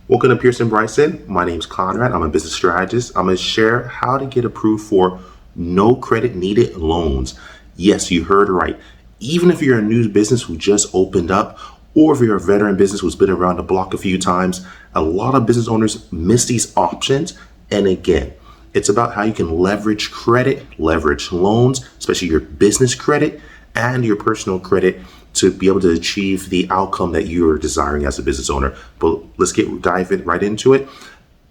Welcome to Pearson Bryson. My name's Conrad. I'm a business strategist. I'm going to share how to get approved for no credit needed loans. Yes, you heard right. Even if you're a new business who just opened up, or if you're a veteran business who's been around the block a few times, a lot of business owners miss these options. And again, it's about how you can leverage credit, leverage loans, especially your business credit and your personal credit, to be able to achieve the outcome that you are desiring as a business owner. But let's dive right into it.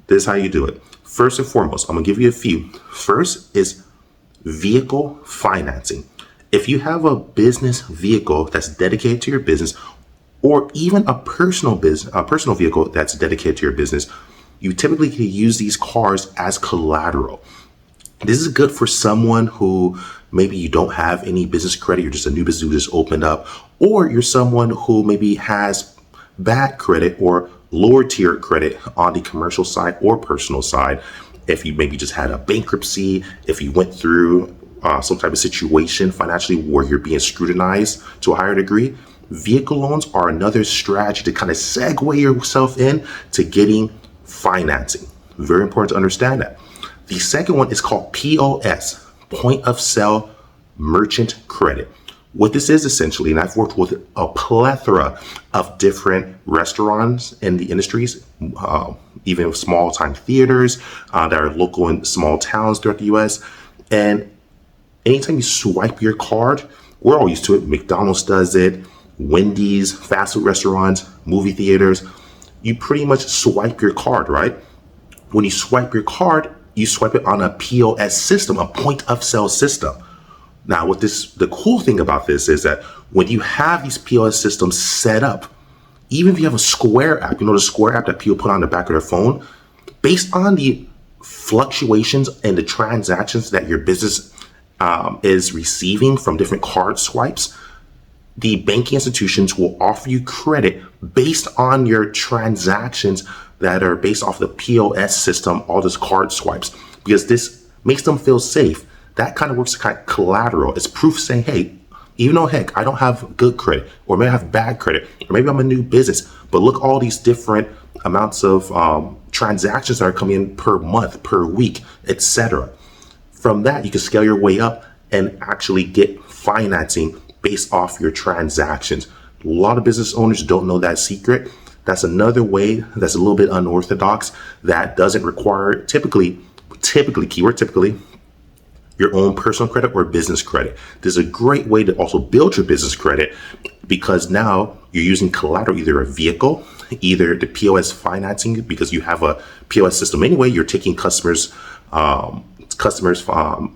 This is how you do it. First and foremost, I'm gonna give you a few. First is vehicle financing. If you have a business vehicle that's dedicated to your business, or even a personal vehicle that's dedicated to your business, you typically can use these cars as collateral. This is good for someone who maybe you don't have any business credit, you're just a new business who just opened up, or you're someone who maybe has bad credit or lower tier credit on the commercial side or personal side. If you maybe just had a bankruptcy, if you went through some type of situation financially where you're being scrutinized to a higher degree, vehicle loans are another strategy to kind of segue yourself in to getting financing. Very important to understand that. The second one is called POS, point of sale merchant credit. What this is essentially, and I've worked with a plethora of different restaurants in the industries, even small time theaters that are local in small towns throughout the US. And anytime you swipe your card, we're all used to it. McDonald's does it, Wendy's, fast food restaurants, movie theaters. You pretty much swipe your card, right? When you swipe your card, you swipe it on a POS system, a point of sale system. Now, the cool thing about this is that when you have these POS systems set up, even if you have a Square app, the Square app that people put on the back of their phone, based on the fluctuations and the transactions that your business is receiving from different card swipes, the banking institutions will offer you credit based on your transactions that are based off the POS system, all those card swipes, because this makes them feel safe. That kind of works kind of collateral. It's proof saying, hey, even though heck, I don't have good credit, or maybe I have bad credit, or maybe I'm a new business, but look all these different amounts of transactions that are coming in per month, per week, etc. From that, you can scale your way up and actually get financing based off your transactions. A lot of business owners don't know that secret. That's another way that's a little bit unorthodox that doesn't require typically, keyword typically, your own personal credit or business credit. This is a great way to also build your business credit, because now you're using collateral, either a vehicle, either the POS financing, because you have a POS system anyway, you're taking customers'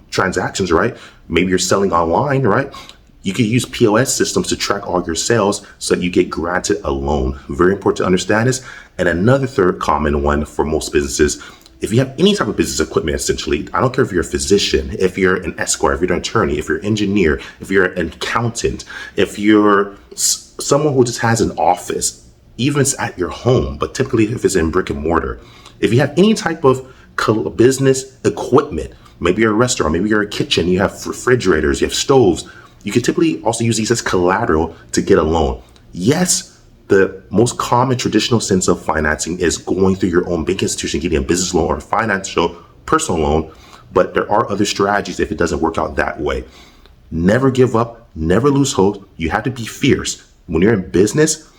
transactions, right? Maybe you're selling online, right? You can use POS systems to track all your sales so that you get granted a loan. Very important to understand this. And another third common one for most businesses, if you have any type of business equipment, essentially, I don't care if you're a physician, if you're an escort, if you're an attorney, if you're an engineer, if you're an accountant, if you're someone who just has an office, even if it's at your home, but typically if it's in brick and mortar, if you have any type of business equipment, maybe you're a restaurant, maybe you're a kitchen, you have refrigerators, you have stoves, you can typically also use these as collateral to get a loan. Yes, the most common traditional sense of financing is going through your own bank institution, getting a business loan or a financial personal loan, but there are other strategies if it doesn't work out that way. Never give up, never lose hope. You have to be fierce. When you're in business,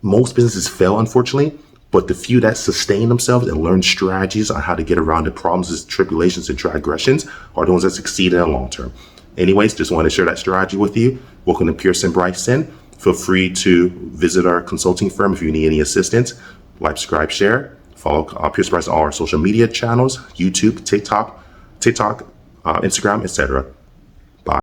most businesses fail, unfortunately, but the few that sustain themselves and learn strategies on how to get around the problems, tribulations, and transgressions are the ones that succeed in the long term. Anyways, just wanted to share that strategy with you. Welcome to Pearson Bryson. Feel free to visit our consulting firm if you need any assistance. Like, subscribe, share. Follow Pearson Bryson on all our social media channels, YouTube, TikTok, Instagram, etc.